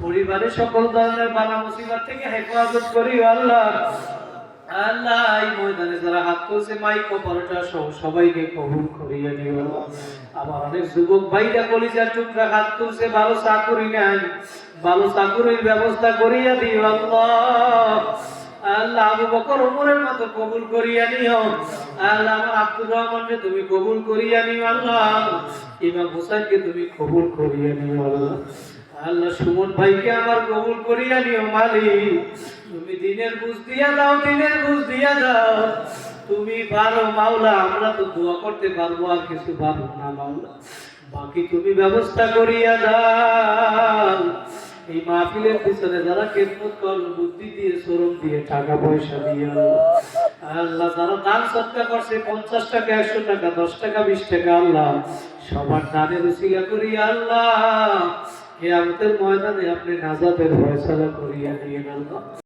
পরিবারের সকল ধরনের বালা মুসিবত থেকে হেফাজত করি আল্লাহ। আল্লাহ এই ময়দানে যারা হাত তুলছে মাইক অপারেটর সহ সবাইকে কবুল করিয়ে নিও। আবার অনেক যুবক ভাইরা কলিজার টুকরা হাত তুলছে, ভালো চাকুরি নাই, ভালো চাকুরির ব্যবস্থা করিয়া দিও আল্লাহ। আল্লাহ আবু বকর ওমরের মতো কবুল করিয়া নিও আল্লাহ। আমার আব্দুর রহমানকে তুমি কবুল করিয়া নিও আল্লাহ। ইমাম হোসেনকে তুমি কবুল করিয়া নিও আল্লাহ। আল্লাহ সুমন ভাইকে আমার কবুল করিয়া নিও মালিক। তুমি দিনের বুঝ দিয়া দাও, দিনের বুঝ দিয়া দাও। তুমি পারো মাওলা, আমরা তো দোয়া করতে পারবো আর কিছু পারবো না মাওলা, বাকি তুমি ব্যবস্থা করিয়া দাও। এই মাহফিলের পিছনে যারা খেদমত করলো বুদ্ধি দিয়ে, শ্রম দিয়ে, টাকা পয়সা দিয়ে আল্লাহ, যারা দান সৎকার করছে 50 টাকা, 100 টাকা, 10 টাকা, 20 টাকা, আল্লাহ সবার দানের উসিলা করিয়া আল্লাহ কিয়ামতের ময়দানে আপনি নাজাতের ফয়সালা করিয়া দিয়েন আল্লাহ।